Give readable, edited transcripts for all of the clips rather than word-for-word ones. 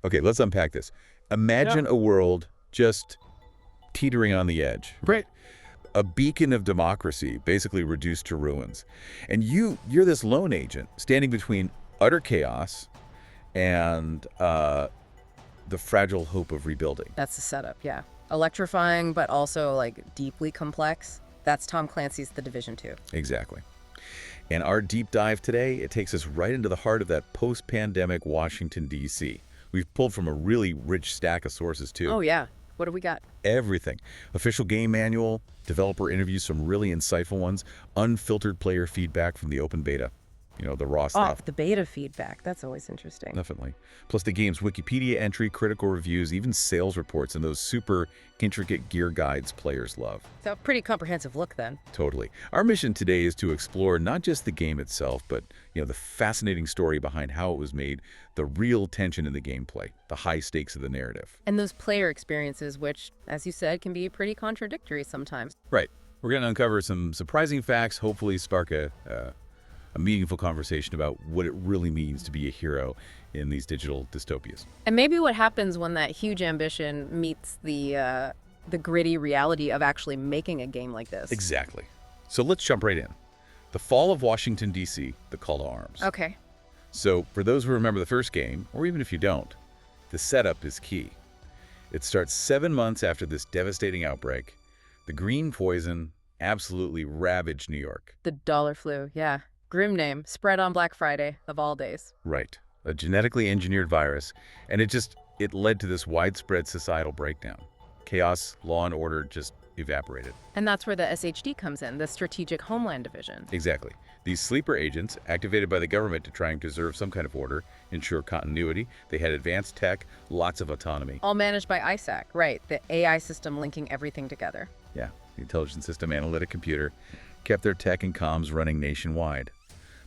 Okay, let's unpack this. Imagine a world just teetering on the edge. Right. A beacon of democracy, basically reduced to ruins. And you're this lone agent standing between utter chaos and the fragile hope of rebuilding. That's the setup, yeah. Electrifying, but also, like, deeply complex. That's Tom Clancy's The Division 2. Exactly. And our deep dive today, it takes us right into the heart of that post-pandemic Washington, D.C. We've pulled from a really rich stack of sources, too. Oh, yeah. What do we got? Everything. Official game manual, developer interviews, some really insightful ones, unfiltered player feedback from the open beta. You know, the raw stuff. The beta feedback. That's always interesting. Definitely. Plus the game's Wikipedia entry, critical reviews, even sales reports, and those super intricate gear guides players love. So a pretty comprehensive look then. Totally. Our mission today is to explore not just the game itself, but the fascinating story behind how it was made, the real tension in the gameplay, the high stakes of the narrative. And those player experiences, which, as you said, can be pretty contradictory sometimes. Right. We're going to uncover some surprising facts, hopefully spark a meaningful conversation about what it really means to be a hero in these digital dystopias. And maybe what happens when that huge ambition meets the gritty reality of actually making a game like this. Exactly. So let's jump right in. The Fall of Washington, D.C., the call to arms. Okay. So for those who remember the first game, or even if you don't, the setup is key. It starts 7 months after this devastating outbreak. The green poison absolutely ravaged New York. The dollar flu, yeah. Grim name, spread on Black Friday, of all days. Right. A genetically engineered virus, and it led to this widespread societal breakdown. Chaos, law and order just evaporated. And that's where the SHD comes in, the Strategic Homeland Division. Exactly. These sleeper agents, activated by the government to try and preserve some kind of order, ensure continuity, they had advanced tech, lots of autonomy. All managed by ISAC, right, the AI system linking everything together. Yeah, the Intelligence System Analytic Computer kept their tech and comms running nationwide.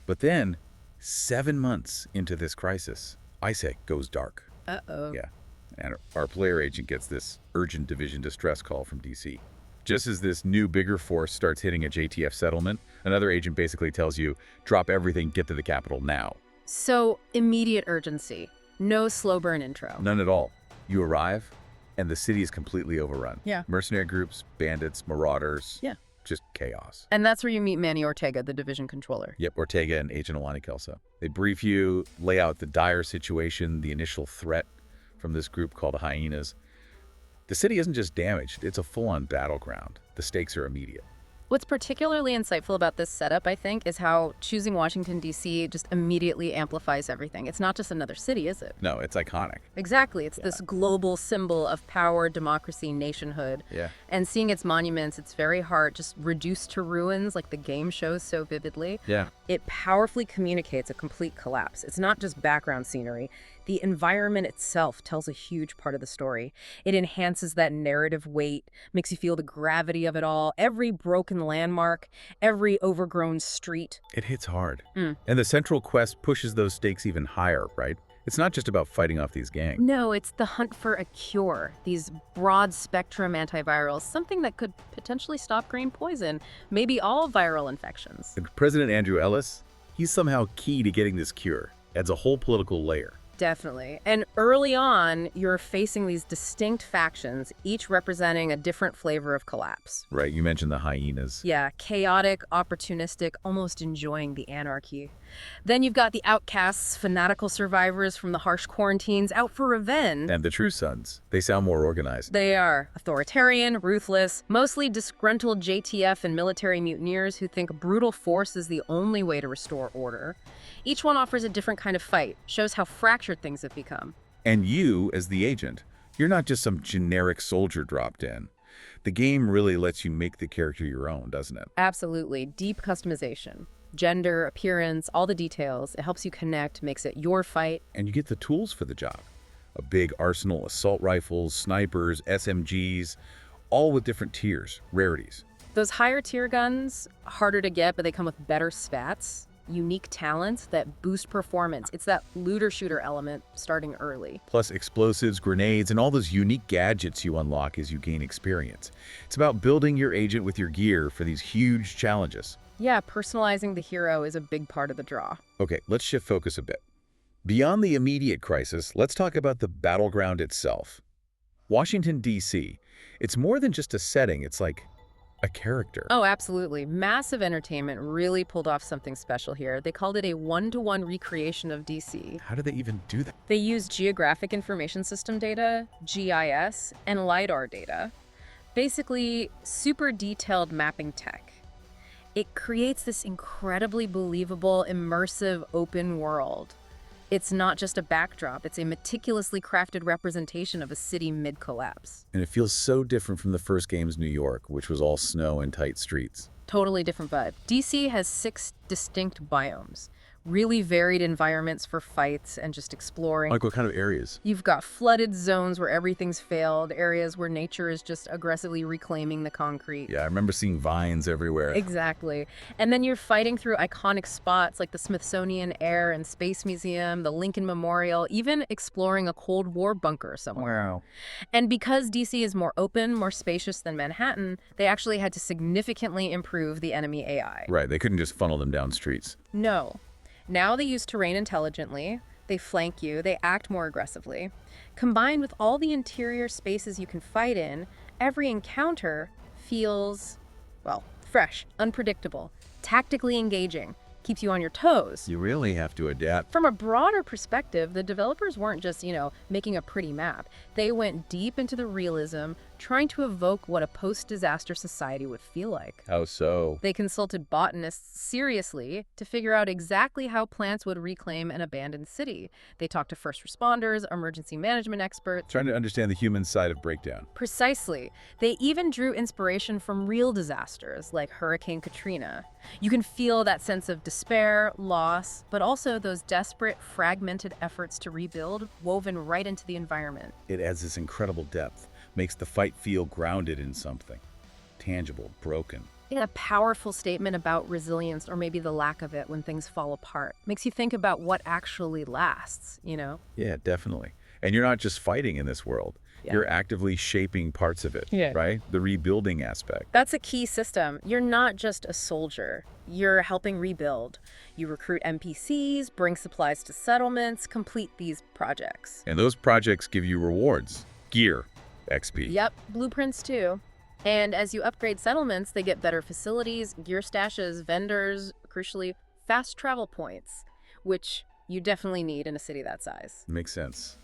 But then, 7 months into this crisis, ISAC goes dark. Uh-oh. Yeah, and our player agent gets this urgent division distress call from D.C. Just as this new, bigger force starts hitting a JTF settlement, another agent basically tells you, drop everything, get to the capital now. So, immediate urgency. No slow burn intro. None at all. You arrive, and the city is completely overrun. Yeah. Mercenary groups, bandits, marauders. Yeah. Just chaos. And that's where you meet Manny Ortega, the division controller. Yep, Ortega and Agent Alani Kelso. They brief you, lay out the dire situation, the initial threat from this group called the Hyenas. The city isn't just damaged, it's a full-on battleground. The stakes are immediate. What's particularly insightful about this setup, I think, is how choosing Washington, D.C. just immediately amplifies everything. It's not just another city, is it? No, it's iconic. Exactly. It's this global symbol of power, democracy, nationhood. Yeah. And seeing its monuments, its very heart, just reduced to ruins like the game shows so vividly. Yeah. It powerfully communicates a complete collapse. It's not just background scenery. The environment itself tells a huge part of the story. It enhances that narrative weight, makes you feel the gravity of it all. Every broken landmark, every overgrown street. It hits hard. And the central quest pushes those stakes even higher, right? It's not just about fighting off these gangs. No, it's the hunt for a cure. These broad-spectrum antivirals, something that could potentially stop green poison, maybe all viral infections. And President Andrew Ellis, he's somehow key to getting this cure. Adds a whole political layer. Definitely. And early on, you're facing these distinct factions, each representing a different flavor of collapse. Right, you mentioned the Hyenas. Yeah, chaotic, opportunistic, almost enjoying the anarchy. Then you've got the outcasts, fanatical survivors from the harsh quarantines out for revenge. And the True Sons. They sound more organized. They are authoritarian, ruthless, mostly disgruntled JTF and military mutineers who think brutal force is the only way to restore order. Each one offers a different kind of fight, shows how fractured things have become. And you, as the agent, you're not just some generic soldier dropped in. The game really lets you make the character your own, doesn't it? Absolutely. Deep customization. Gender, appearance, all the details. It helps you connect, makes it your fight. And you get the tools for the job. A big arsenal, assault rifles, snipers, SMGs, all with different tiers, rarities. Those higher tier guns, harder to get, but they come with better spats. Unique talents that boost performance. It's that looter-shooter element starting early. Plus explosives, grenades, and all those unique gadgets you unlock as you gain experience. It's about building your agent with your gear for these huge challenges. Yeah, personalizing the hero is a big part of the draw. Okay, let's shift focus a bit. Beyond the immediate crisis, let's talk about the battleground itself. Washington, D.C. It's more than just a setting, it's like a character. Oh, absolutely. Massive entertainment really pulled off something special here. They called it a one-to-one recreation of DC. How do they even do that? They used Geographic Information System data, GIS, and LiDAR data. Basically, super detailed mapping tech. It creates this incredibly believable, immersive, open world. It's not just a backdrop, it's a meticulously crafted representation of a city mid-collapse. And it feels so different from the first game's New York, which was all snow and tight streets. Totally different vibe. DC has 6 distinct biomes. Really varied environments for fights and just exploring. Like what kind of areas? You've got flooded zones where everything's failed, areas where nature is just aggressively reclaiming the concrete. Yeah, I remember seeing vines everywhere. Exactly. And then you're fighting through iconic spots like the Smithsonian Air and Space Museum, the Lincoln Memorial, even exploring a Cold War bunker somewhere. Wow. And because DC is more open, more spacious than Manhattan, they actually had to significantly improve the enemy AI. Right, they couldn't just funnel them down streets. No. Now they use terrain intelligently, they flank you, they act more aggressively. Combined with all the interior spaces you can fight in, every encounter feels, well, fresh, unpredictable, tactically engaging, keeps you on your toes. You really have to adapt. From a broader perspective, the developers weren't just, making a pretty map. They went deep into the realism, trying to evoke what a post-disaster society would feel like. How so? They consulted botanists seriously to figure out exactly how plants would reclaim an abandoned city. They talked to first responders, emergency management experts. Trying to understand the human side of breakdown. Precisely. They even drew inspiration from real disasters like Hurricane Katrina. You can feel that sense of despair, loss, but also those desperate, fragmented efforts to rebuild woven right into the environment. It adds this incredible depth, makes the fight feel grounded in something. Tangible, broken. A powerful statement about resilience, or maybe the lack of it when things fall apart. Makes you think about what actually lasts, Yeah, definitely. And you're not just fighting in this world. Yeah. You're actively shaping parts of it, Yeah. right? The rebuilding aspect. That's a key system. You're not just a soldier. You're helping rebuild. You recruit NPCs, bring supplies to settlements, complete these projects. And those projects give you rewards. Gear. XP. Yep, blueprints too. And as you upgrade settlements, they get better facilities, gear stashes, vendors, crucially, fast travel points, which you definitely need in a city that size. Makes sense.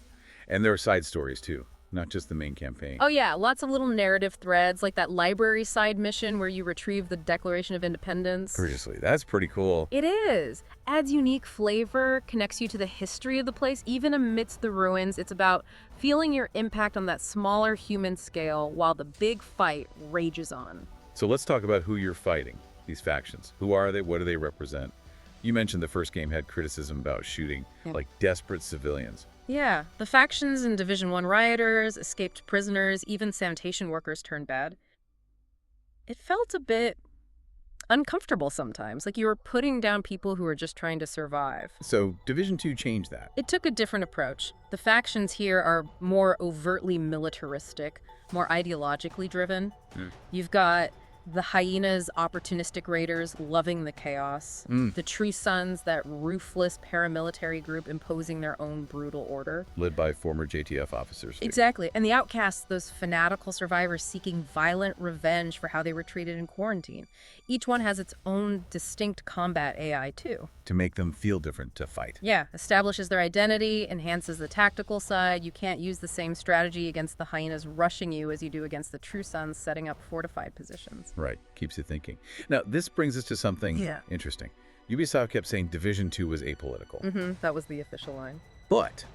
And there are side stories too, not just the main campaign. Oh yeah, lots of little narrative threads, like that library side mission where you retrieve the Declaration of Independence. Seriously, that's pretty cool. It is. Adds unique flavor, connects you to the history of the place, even amidst the ruins. It's about feeling your impact on that smaller human scale while the big fight rages on. So let's talk about who you're fighting, these factions. Who are they? What do they represent? You mentioned the first game had criticism about shooting like desperate civilians. Yeah, the factions in Division 1 rioters, escaped prisoners, even sanitation workers turned bad. It felt a bit uncomfortable sometimes, like you were putting down people who were just trying to survive. So Division 2 changed that. It took a different approach. The factions here are more overtly militaristic, more ideologically driven. You've got the hyenas, opportunistic raiders loving the chaos. The True Sons, that ruthless paramilitary group imposing their own brutal order. Led by former JTF officers. Exactly. And the outcasts, those fanatical survivors seeking violent revenge for how they were treated in quarantine. Each one has its own distinct combat AI too. To make them feel different to fight. Yeah, establishes their identity, enhances the tactical side. You can't use the same strategy against the hyenas rushing you as you do against the True Sons setting up fortified positions. Right, keeps you thinking. Now, this brings us to something interesting. Ubisoft kept saying Division 2 was apolitical. That was the official line. But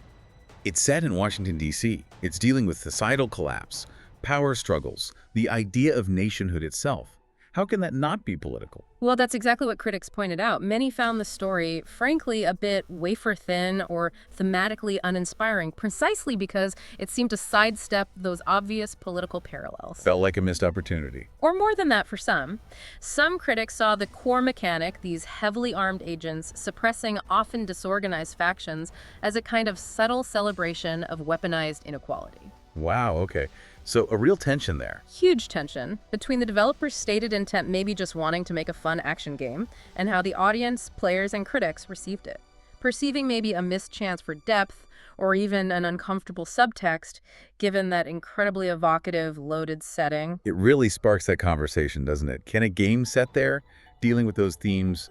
it's set in Washington, D.C. It's dealing with societal collapse, power struggles, the idea of nationhood itself. How can that not be political? Well, that's exactly what critics pointed out. Many found the story, frankly, a bit wafer-thin or thematically uninspiring, precisely because it seemed to sidestep those obvious political parallels. Felt like a missed opportunity. Or more than that for some. Some critics saw the core mechanic, these heavily armed agents suppressing often disorganized factions, as a kind of subtle celebration of weaponized inequality. Wow, okay. So a real tension there. Huge tension between the developer's stated intent, maybe just wanting to make a fun action game, and how the audience, players, and critics received it. perceiving maybe a missed chance for depth or even an uncomfortable subtext, given that incredibly evocative, loaded setting. It really sparks that conversation, doesn't it? Can a game set there, dealing with those themes,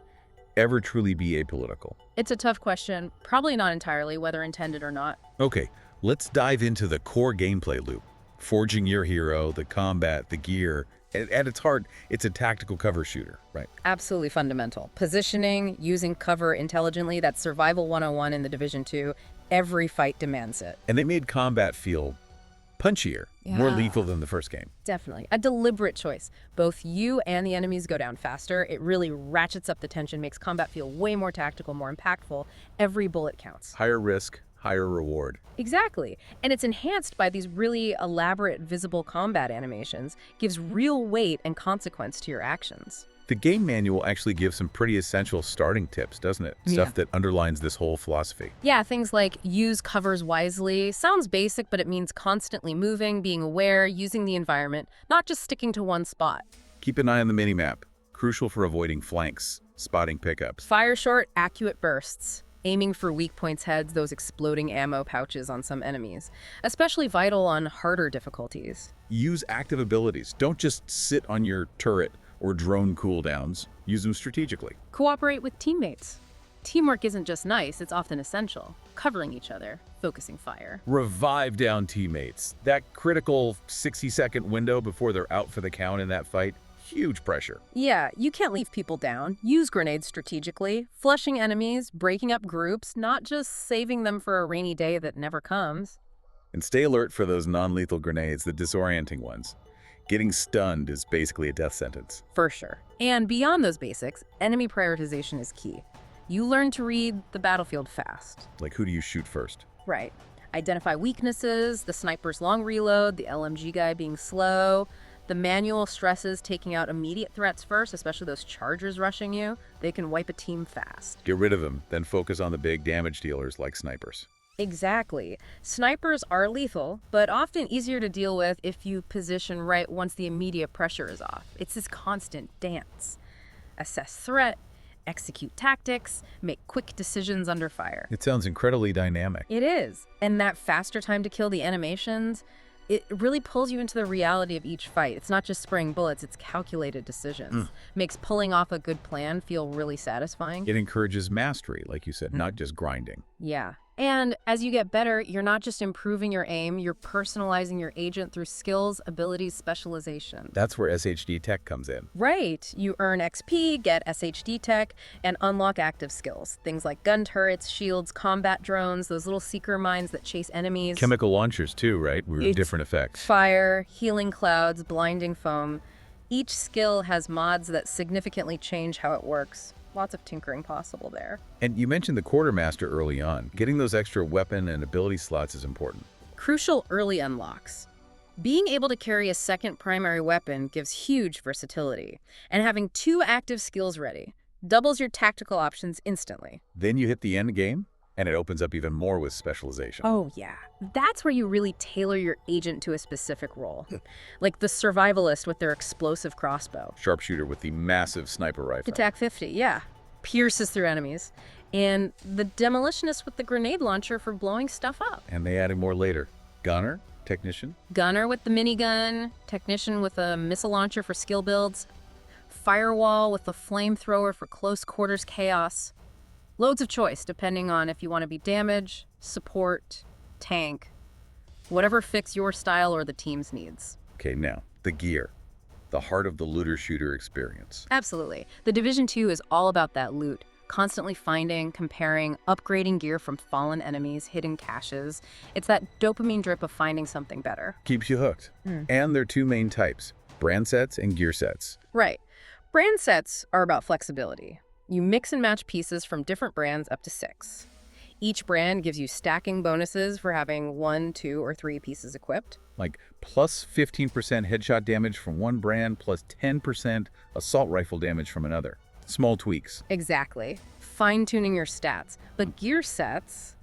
ever truly be apolitical? It's a tough question, probably not entirely, whether intended or not. Okay, let's dive into the core gameplay loop. Forging your hero, the combat, the gear. At its heart, it's a tactical cover shooter, right? Absolutely fundamental. Positioning, using cover intelligently, that's Survival 101 in The Division 2. Every fight demands it. And they made combat feel punchier, more lethal than the first game. Definitely. A deliberate choice. Both you and the enemies go down faster. It really ratchets up the tension, makes combat feel way more tactical, more impactful. Every bullet counts. Higher risk, higher reward. Exactly. And it's enhanced by these really elaborate visible combat animations, gives real weight and consequence to your actions. The game manual actually gives some pretty essential starting tips, doesn't it? Stuff that underlines this whole philosophy. Yeah, things like use covers wisely. Sounds basic, but it means constantly moving, being aware, using the environment, not just sticking to one spot. Keep an eye on the minimap. Crucial for avoiding flanks, spotting pickups. Fire short, accurate bursts. Aiming for weak points heads, those exploding ammo pouches on some enemies. Especially vital on harder difficulties. Use active abilities. Don't just sit on your turret or drone cooldowns. Use them strategically. Cooperate with teammates. Teamwork isn't just nice, it's often essential. Covering each other, focusing fire. Revive down teammates. That critical 60-second window before they're out for the count in that fight, huge pressure. Yeah, you can't leave people down. Use grenades strategically, flushing enemies, breaking up groups, not just saving them for a rainy day that never comes. And stay alert for those non-lethal grenades, the disorienting ones. Getting stunned is basically a death sentence. For sure. And beyond those basics, enemy prioritization is key. You learn to read the battlefield fast. Like, who do you shoot first? Right. Identify weaknesses, the sniper's long reload, the LMG guy being slow. The manual stresses taking out immediate threats first, especially those chargers rushing you. They can wipe a team fast. Get rid of them, then focus on the big damage dealers like snipers. Exactly. Snipers are lethal, but often easier to deal with if you position right once the immediate pressure is off. It's this constant dance. Assess threat, execute tactics, make quick decisions under fire. It sounds incredibly dynamic. It is. And that faster time to kill the animations, it really pulls you into the reality of each fight. It's not just spraying bullets, it's calculated decisions. Makes pulling off a good plan feel really satisfying. It encourages mastery, like you said, not just grinding. Yeah. And as you get better, you're not just improving your aim, you're personalizing your agent through skills, abilities, specialization. That's where SHD tech comes in. Right. You earn XP, get SHD tech, and unlock active skills. Things like gun turrets, shields, combat drones, those little seeker mines that chase enemies. Chemical launchers too, right? With different effects. Fire, healing clouds, blinding foam. Each skill has mods that significantly change how it works. Lots of tinkering possible there. And you mentioned the quartermaster early on. Getting those extra weapon and ability slots is important. Crucial early unlocks. Being able to carry a second primary weapon gives huge versatility, and having 2 active skills ready doubles your tactical options instantly. Then you hit the end game, and it opens up even more with specialization. Oh yeah, that's where you really tailor your agent to a specific role. Like the survivalist with their explosive crossbow. Sharpshooter with the massive sniper rifle. Attack 50, yeah. Pierces through enemies. And the demolitionist with the grenade launcher for blowing stuff up. And they added more later. Gunner, technician. Gunner with the minigun, technician with a missile launcher for skill builds, firewall with the flamethrower for close quarters chaos. Loads of choice, depending on if you want to be damage, support, tank, whatever fits your style or the team's needs. Okay, now, the gear. The heart of the looter-shooter experience. Absolutely. The Division 2 is all about that loot. Constantly finding, comparing, upgrading gear from fallen enemies, hidden caches. It's that dopamine drip of finding something better. Keeps you hooked. And there are 2 main types, brand sets and gear sets. Right. Brand sets are about flexibility. You mix and match pieces from different brands up to 6. Each brand gives you stacking bonuses for having 1, 2, or 3 pieces equipped. Like plus 15% headshot damage from one brand, plus 10% assault rifle damage from another. Small tweaks. Exactly. Fine-tuning your stats. But gear sets,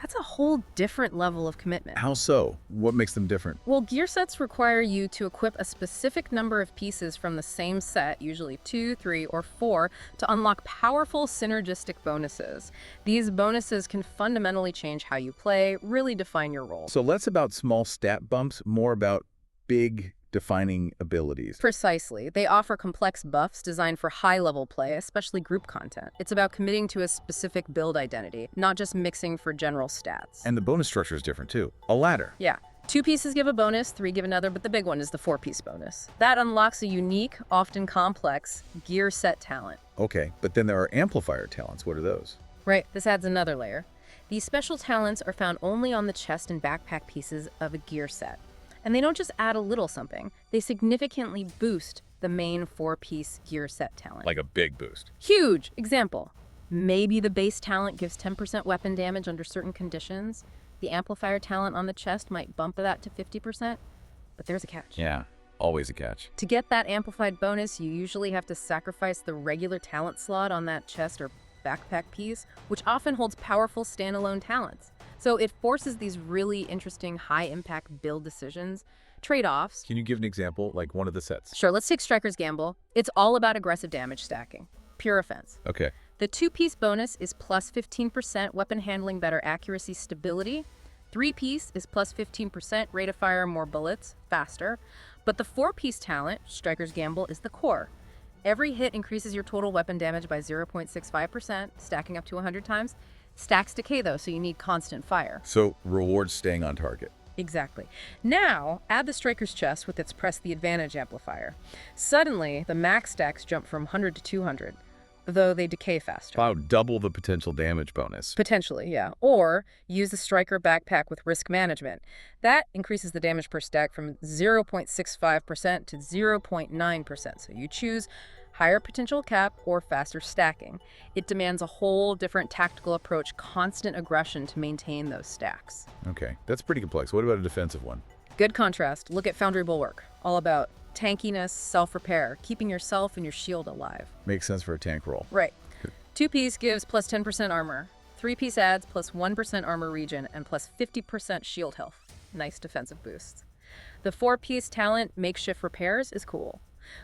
That's a whole different level of commitment. How so? What makes them different? Well, gear sets require you to equip a specific number of pieces from the same set, usually 2, 3, or 4, to unlock powerful synergistic bonuses. These bonuses can fundamentally change how you play, really define your role. So less about small stat bumps, more about big defining abilities. Precisely. They offer complex buffs designed for high-level play, especially group content. It's about committing to a specific build identity, not just mixing for general stats. And the bonus structure is different too. A ladder. Yeah. 2 pieces give a bonus, 3 give another, but the big one is the 4-piece bonus. That unlocks a unique, often complex, gear set talent. Okay, but then there are amplifier talents. What are those? Right, this adds another layer. These special talents are found only on the chest and backpack pieces of a gear set. And they don't just add a little something, they significantly boost the main 4-piece gear set talent. Like a big boost. Huge! Example. Maybe the base talent gives 10% weapon damage under certain conditions. The amplifier talent on the chest might bump that to 50%, but there's a catch. Yeah, always a catch. To get that amplified bonus, you usually have to sacrifice the regular talent slot on that chest or backpack piece, which often holds powerful standalone talents. So it forces these really interesting high-impact build decisions, trade-offs. Can you give an example, like one of the sets? Sure, let's take Striker's Gamble. It's all about aggressive damage stacking. Pure offense. Okay. The 2-piece bonus is plus 15% weapon handling, better accuracy, stability. 3-piece is plus 15% rate of fire, more bullets, faster. But the 4-piece talent, Striker's Gamble, is the core. Every hit increases your total weapon damage by 0.65%, stacking up to 100 times. Stacks decay, though, so you need constant fire. So rewards staying on target. Exactly. Now, add the Striker's Chest with its Press the Advantage amplifier. Suddenly, the max stacks jump from 100 to 200, though they decay faster. Wow, double the potential damage bonus. Potentially, yeah. Or use the Striker backpack with risk management. That increases the damage per stack from 0.65% to 0.9%. So you choose higher potential cap or faster stacking. It demands a whole different tactical approach, constant aggression to maintain those stacks. Okay, that's pretty complex. What about a defensive one? Good contrast. Look at Foundry Bulwark. All about tankiness, self-repair, keeping yourself and your shield alive. Makes sense for a tank roll. Right. 2-piece gives plus 10% armor. 3-piece adds plus 1% armor regen and plus 50% shield health. Nice defensive boosts. The 4-piece talent Makeshift Repairs is cool.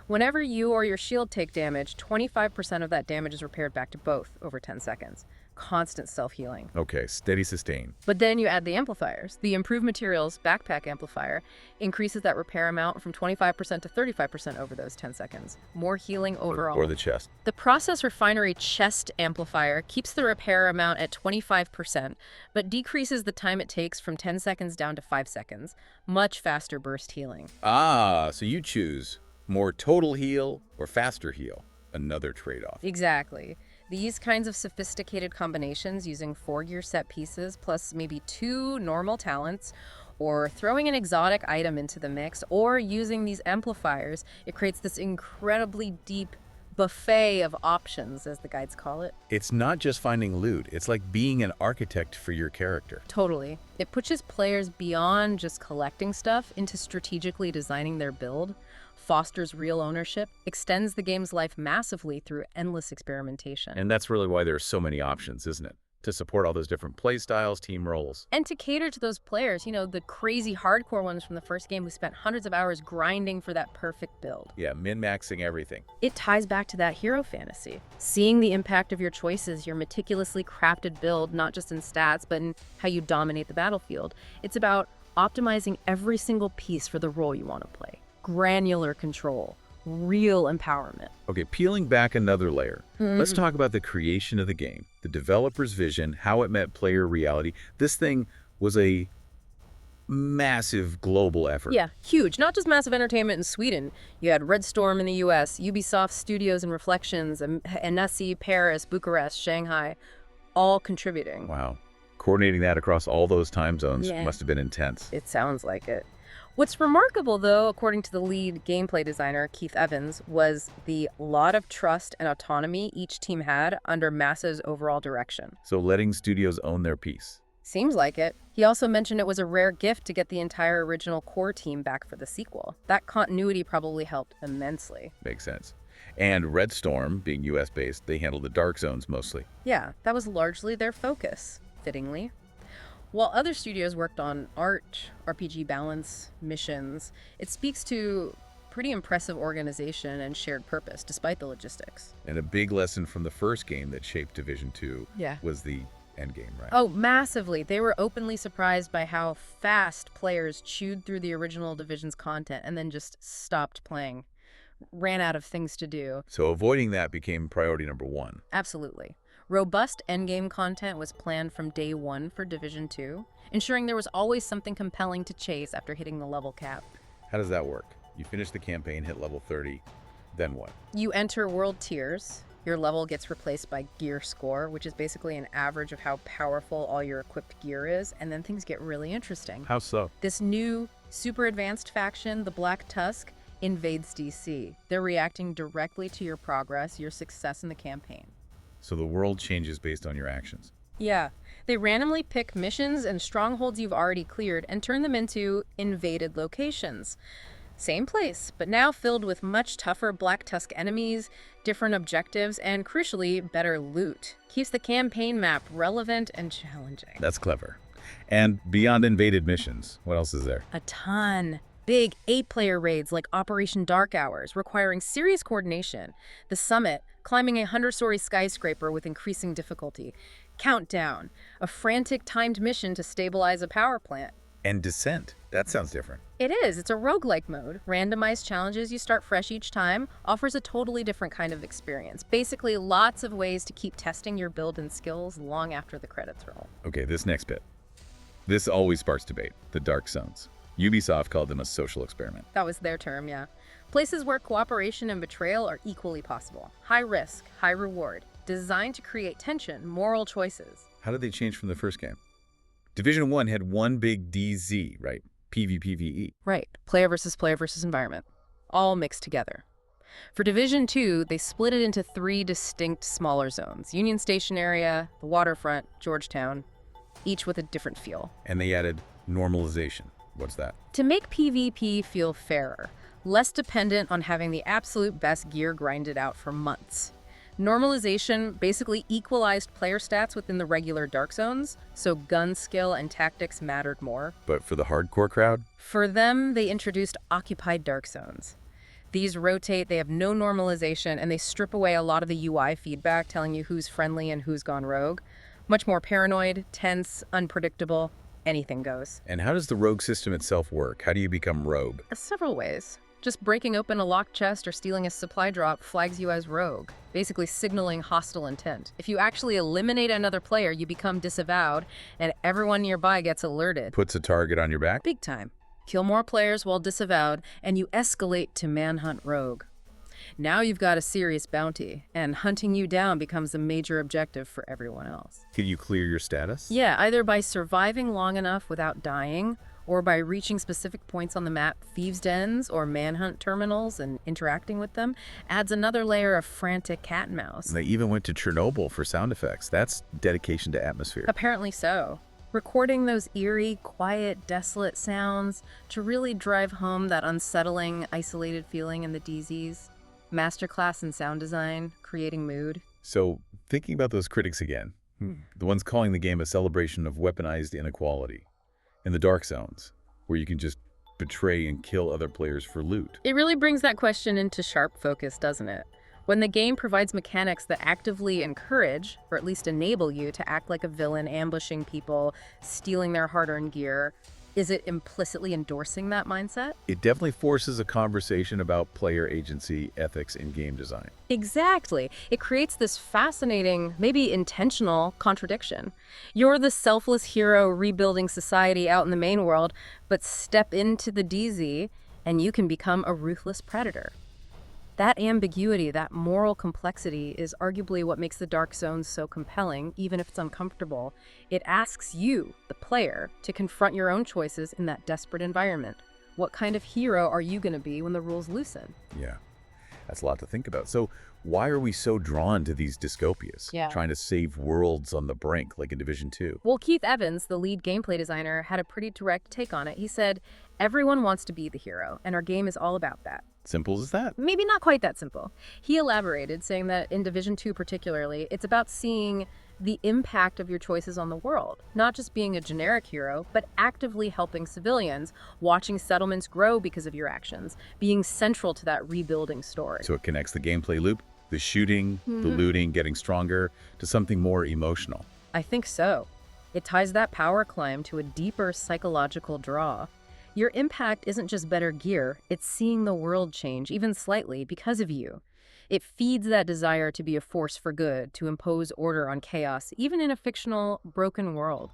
Whenever you or your shield take damage, 25% of that damage is repaired back to both over 10 seconds. Constant self-healing. Okay, steady sustain. But then you add the amplifiers. The Improved Materials Backpack Amplifier increases that repair amount from 25% to 35% over those 10 seconds. More healing overall. Or the chest. The Process Refinery Chest Amplifier keeps the repair amount at 25%, but decreases the time it takes from 10 seconds down to 5 seconds. Much faster burst healing. Ah, so you choose more total heal or faster heal. Another trade-off. Exactly. These kinds of sophisticated combinations using 4-gear set pieces plus maybe 2 normal talents, or throwing an exotic item into the mix, or using these amplifiers, it creates this incredibly deep buffet of options, as the guides call it. It's not just finding loot. It's like being an architect for your character. Totally. It pushes players beyond just collecting stuff into strategically designing their build, fosters real ownership, extends the game's life massively through endless experimentation. And that's really why there are so many options, isn't it? To support all those different play styles, team roles. And to cater to those players, you know, the crazy hardcore ones from the first game who spent hundreds of hours grinding for that perfect build. Yeah, min-maxing everything. It ties back to that hero fantasy. Seeing the impact of your choices, your meticulously crafted build, not just in stats, but in how you dominate the battlefield. It's about optimizing every single piece for the role you want to play. Granular control, real empowerment. Okay, peeling back another layer. Let's talk about the creation of the game, the developer's vision, how it met player reality. This thing was a massive global effort. Yeah, huge. Not just massive entertainment in Sweden. You had Red Storm in the US, Ubisoft Studios and Reflections, Annecy, Paris, Bucharest, Shanghai, all contributing. Wow. Coordinating that across all those time zones must have been intense. It sounds like it. What's remarkable, though, according to the lead gameplay designer, Keith Evans, was the lot of trust and autonomy each team had under Massa's overall direction. So letting studios own their piece. Seems like it. He also mentioned it was a rare gift to get the entire original core team back for the sequel. That continuity probably helped immensely. Makes sense. And Red Storm, being US-based, they handled the dark zones mostly. Yeah, that was largely their focus, fittingly. While other studios worked on art, RPG balance, missions, it speaks to pretty impressive organization and shared purpose, despite the logistics. And a big lesson from the first game that shaped Division 2 Yeah. was the end game, right? Oh, massively. They were openly surprised by how fast players chewed through the original Division's content and then just stopped playing, ran out of things to do. So avoiding that became priority number one. Absolutely. Robust endgame content was planned from day one for Division 2, ensuring there was always something compelling to chase after hitting the level cap. How does that work? You finish the campaign, hit level 30, then what? You enter World Tiers. Your level gets replaced by Gear Score, which is basically an average of how powerful all your equipped gear is, and then things get really interesting. How so? This new, super advanced faction, the Black Tusk, invades DC. They're reacting directly to your progress, your success in the campaign. So the world changes based on your actions. Yeah, they randomly pick missions and strongholds you've already cleared and turn them into invaded locations. Same place, but now filled with much tougher Black Tusk enemies, different objectives, and crucially, better loot. Keeps the campaign map relevant and challenging. That's clever. And beyond invaded missions, what else is there? A ton. Big 8-player raids like Operation Dark Hours, requiring serious coordination. The Summit, climbing a 100-story skyscraper with increasing difficulty. Countdown, a frantic timed mission to stabilize a power plant. And Descent. That sounds different. It is. It's a roguelike mode. Randomized challenges, you start fresh each time, offers a totally different kind of experience. Basically, lots of ways to keep testing your build and skills long after the credits roll. Okay, this next bit. This always sparks debate, the dark zones. Ubisoft called them a social experiment. That was their term, yeah. Places where cooperation and betrayal are equally possible. High risk, high reward. Designed to create tension, moral choices. How did they change from the first game? Division 1 had one big DZ, right? PvPvE. Right. Player versus environment. All mixed together. For Division 2, they split it into 3 distinct smaller zones. Union Station area, the waterfront, Georgetown, each with a different feel. And they added normalization. What's that? To make PvP feel fairer, less dependent on having the absolute best gear grinded out for months. Normalization basically equalized player stats within the regular Dark Zones, so gun skill and tactics mattered more. But for the hardcore crowd? For them, they introduced occupied Dark Zones. These rotate, they have no normalization, and they strip away a lot of the UI feedback telling you who's friendly and who's gone rogue. Much more paranoid, tense, unpredictable, anything goes. And how does the rogue system itself work? How do you become rogue? Several ways. Just breaking open a locked chest or stealing a supply drop flags you as rogue, basically signaling hostile intent. If you actually eliminate another player, you become disavowed, and everyone nearby gets alerted. Puts a target on your back? Big time. Kill more players while disavowed, and you escalate to manhunt rogue. Now you've got a serious bounty, and hunting you down becomes a major objective for everyone else. Can you clear your status? Yeah, either by surviving long enough without dying, or by reaching specific points on the map, thieves' dens or manhunt terminals, and interacting with them, adds another layer of frantic cat and mouse. They even went to Chernobyl for sound effects. That's dedication to atmosphere. Apparently so. Recording those eerie, quiet, desolate sounds to really drive home that unsettling, isolated feeling in the DZs. Masterclass in sound design, creating mood. So, thinking about those critics again, the ones calling the game a celebration of weaponized inequality. In the dark zones, where you can just betray and kill other players for loot. It really brings that question into sharp focus, doesn't it? When the game provides mechanics that actively encourage, or at least enable you to act like a villain, ambushing people, stealing their hard-earned gear, is it implicitly endorsing that mindset? It definitely forces a conversation about player agency, ethics, and game design. Exactly. It creates this fascinating, maybe intentional contradiction. You're the selfless hero rebuilding society out in the main world, but step into the DZ and you can become a ruthless predator. That ambiguity, that moral complexity, is arguably what makes the Dark Zones so compelling, even if it's uncomfortable. It asks you, the player, to confront your own choices in that desperate environment. What kind of hero are you going to be when the rules loosen? Yeah, that's a lot to think about. So why are we so drawn to these dystopias? Yeah. Trying to save worlds on the brink, like in Division 2? Well, Keith Evans, the lead gameplay designer, had a pretty direct take on it. He said, everyone wants to be the hero, and our game is all about that. Simple as that? Maybe not quite that simple. He elaborated, saying that in Division 2 particularly, it's about seeing the impact of your choices on the world, not just being a generic hero, but actively helping civilians, watching settlements grow because of your actions, being central to that rebuilding story. So it connects the gameplay loop, the shooting, the looting, getting stronger, to something more emotional. I think so. It ties that power climb to a deeper psychological draw. Your impact isn't just better gear, it's seeing the world change, even slightly, because of you. It feeds that desire to be a force for good, to impose order on chaos, even in a fictional, broken world,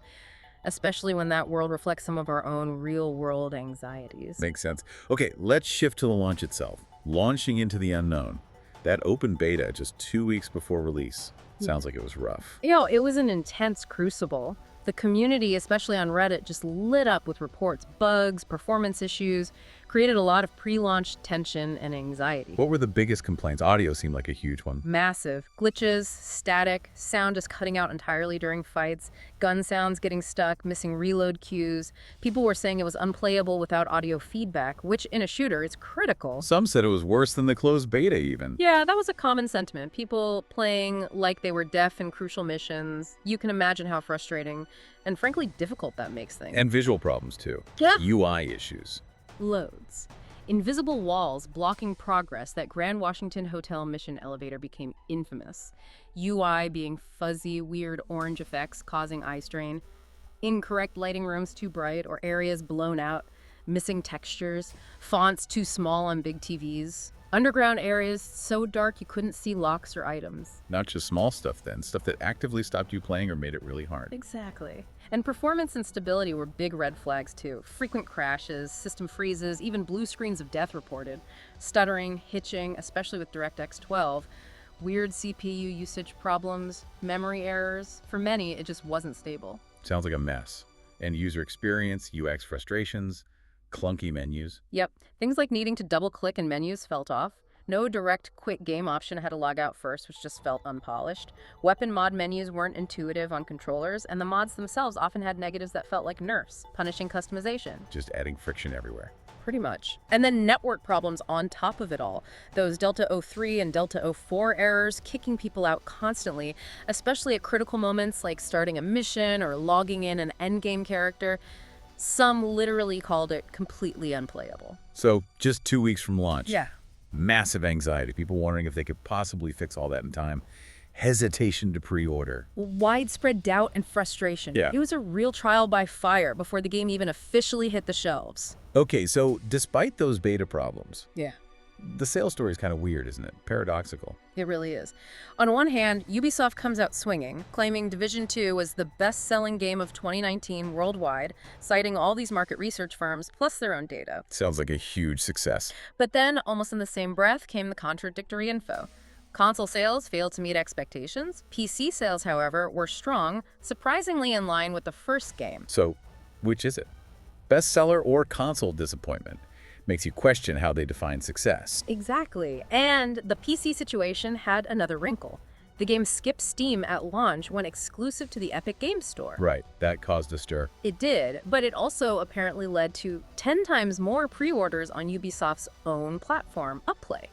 especially when that world reflects some of our own real-world anxieties. Makes sense. Okay, let's shift to the launch itself. Launching into the unknown. That open beta just 2 weeks before release. Sounds like it was rough. It was an intense crucible. The community, especially on Reddit, just lit up with reports, bugs, performance issues, created a lot of pre-launch tension and anxiety. What were the biggest complaints? Audio seemed like a huge one. Massive. Glitches, static, sound just cutting out entirely during fights, gun sounds getting stuck, missing reload cues. People were saying it was unplayable without audio feedback, which in a shooter is critical. Some said it was worse than the closed beta even. Yeah, that was a common sentiment. People playing like they were deaf in crucial missions. You can imagine how frustrating and frankly difficult that makes things. And visual problems too. Yeah. UI issues. Loads. Invisible walls blocking progress. That Grand Washington Hotel mission elevator became infamous. UI being fuzzy, weird orange effects causing eye strain. Incorrect lighting rooms too bright or areas blown out. Missing textures. Fonts too small on big TVs. Underground areas so dark you couldn't see locks or items. Not just small stuff then, stuff that actively stopped you playing or made it really hard. Exactly. And performance and stability were big red flags too. Frequent crashes, system freezes, even blue screens of death reported. Stuttering, hitching, especially with DirectX 12. Weird CPU usage problems, memory errors. For many, it just wasn't stable. Sounds like a mess. And user experience, UX frustrations, clunky menus. Yep. Things like needing to double-click in menus felt off. No direct quick game option, had to log out first, which just felt unpolished. Weapon mod menus weren't intuitive on controllers, and the mods themselves often had negatives that felt like nerfs, punishing customization. Just adding friction everywhere. Pretty much. And then network problems on top of it all. Those Delta 03 and Delta 04 errors kicking people out constantly, especially at critical moments like starting a mission or logging in an endgame character. Some literally called it completely unplayable. So, just 2 weeks from launch. Yeah. Massive anxiety. People wondering if they could possibly fix all that in time. Hesitation to pre-order. Widespread doubt and frustration. Yeah. It was a real trial by fire before the game even officially hit the shelves. Okay, so despite those beta problems, Yeah. the sales story is kind of weird, isn't it? Paradoxical. It really is. On one hand, Ubisoft comes out swinging, claiming Division 2 was the best-selling game of 2019 worldwide, citing all these market research firms, plus their own data. Sounds like a huge success. But then, almost in the same breath, came the contradictory info. Console sales failed to meet expectations. PC sales, however, were strong, surprisingly in line with the first game. So, which is it? Bestseller or console disappointment? Makes you question how they define success. Exactly. And the PC situation had another wrinkle. The game skipped Steam at launch when exclusive to the Epic Games Store. Right, that caused a stir. It did, but it also apparently led to 10 times more pre-orders on Ubisoft's own platform, Uplay,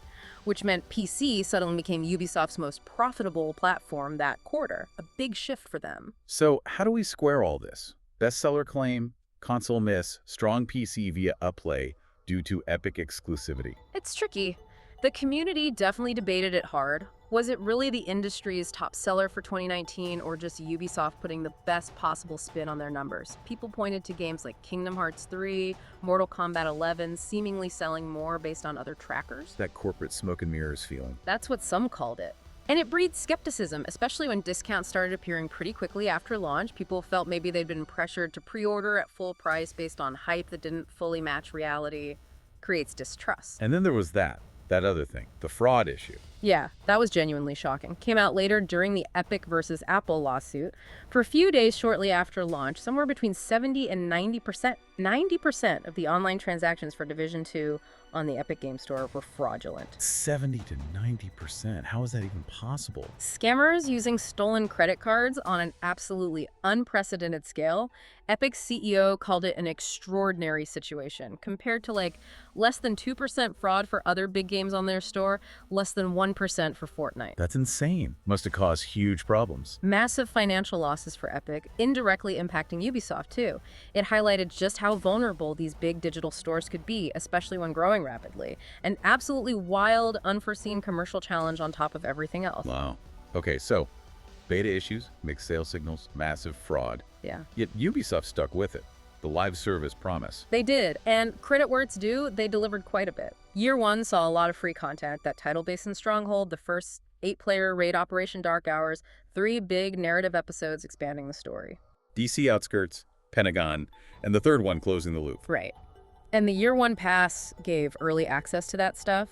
which meant PC suddenly became Ubisoft's most profitable platform that quarter, a big shift for them. So, how do we square all this? Bestseller claim, console miss, strong PC via Uplay due to Epic exclusivity. It's tricky. The community definitely debated it hard. Was it really the industry's top seller for 2019 or just Ubisoft putting the best possible spin on their numbers? People pointed to games like Kingdom Hearts 3, Mortal Kombat 11 seemingly selling more based on other trackers. That corporate smoke and mirrors feeling. That's what some called it. And it breeds skepticism, especially when discounts started appearing pretty quickly after launch. People felt maybe they'd been pressured to pre-order at full price based on hype that didn't fully match reality. Creates distrust. And then there was that other thing, the fraud issue. Yeah, that was genuinely shocking. Came out later during the Epic versus Apple lawsuit. For a few days shortly after launch, somewhere between 70 and 90% 90% of the online transactions for Division 2 on the Epic Game Store were fraudulent. 70 to 90%. How is that even possible? Scammers using stolen credit cards on an absolutely unprecedented scale. Epic's CEO called it an extraordinary situation, compared to less than 2% fraud for other big games on their store, less than 1% for Fortnite. That's insane. Must have caused huge problems. Massive financial losses for Epic, indirectly impacting Ubisoft too. It highlighted just how vulnerable these big digital stores could be, especially when growing rapidly. An absolutely wild, unforeseen commercial challenge on top of everything else. Wow. Okay, so beta issues, mixed sales signals, massive fraud. Yeah. Yet Ubisoft stuck with it. The live service promise. They did, and credit where it's due, they delivered quite a bit. Year 1 saw a lot of free content, that title-based in Stronghold, the first 8-player raid Operation Dark Hours, 3 big narrative episodes expanding the story. DC Outskirts, Pentagon, and the third one closing the loop. Right. And the Year 1 pass gave early access to that stuff,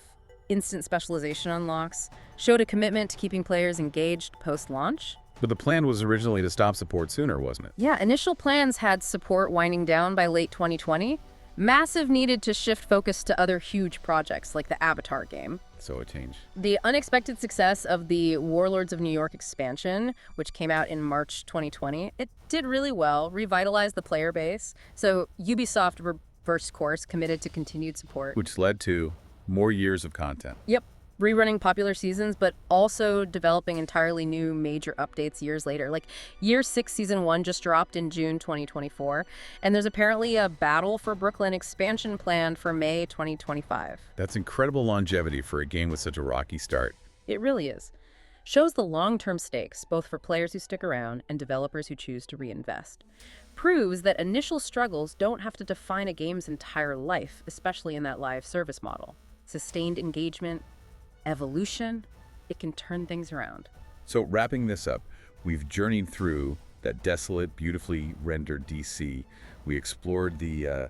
instant specialization unlocks, showed a commitment to keeping players engaged post-launch. But the plan was originally to stop support sooner, wasn't it? Yeah, initial plans had support winding down by late 2020. Massive needed to shift focus to other huge projects like the Avatar game. So it changed. The unexpected success of the Warlords of New York expansion, which came out in March 2020, it did really well, revitalized the player base. So Ubisoft reversed course, committed to continued support. Which led to more years of content. Yep. Rerunning popular seasons, but also developing entirely new major updates years later. Like Year 6 Season 1 just dropped in June 2024, and there's apparently a Battle for Brooklyn expansion planned for May 2025. That's incredible longevity for a game with such a rocky start. It really is. Shows the long-term stakes, both for players who stick around and developers who choose to reinvest. Proves that initial struggles don't have to define a game's entire life, especially in that live service model. Sustained engagement, evolution, it can turn things around. So wrapping this up, we've journeyed through that desolate, beautifully rendered DC. We explored the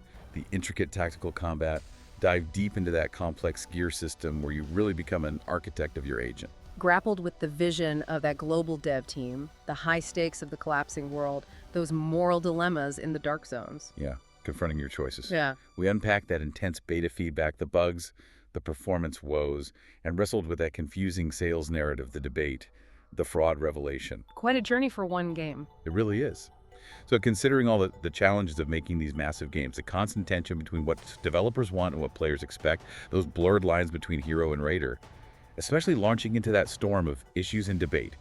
intricate tactical combat, dived deep into that complex gear system where you really become an architect of your agent. Grappled with the vision of that global dev team, the high stakes of the collapsing world, those moral dilemmas in the dark zones. Yeah, confronting your choices. Yeah. We unpacked that intense beta feedback, the bugs, the performance woes, and wrestled with that confusing sales narrative, the debate, the fraud revelation. Quite a journey for one game. It really is. So considering all the challenges of making these massive games, the constant tension between what developers want and what players expect, those blurred lines between hero and raider, especially launching into that storm of issues and debate,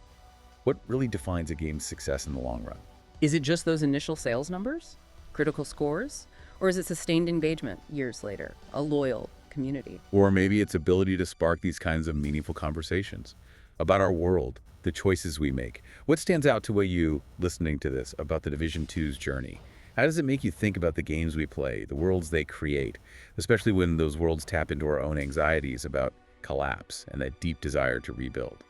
what really defines a game's success in the long run? Is it just those initial sales numbers? Critical scores? Or is it sustained engagement years later? A loyal community? Or maybe its ability to spark these kinds of meaningful conversations about our world, the choices we make. What stands out to you listening to this about the Division 2's journey? How does it make you think about the games we play, the worlds they create, especially when those worlds tap into our own anxieties about collapse and that deep desire to rebuild?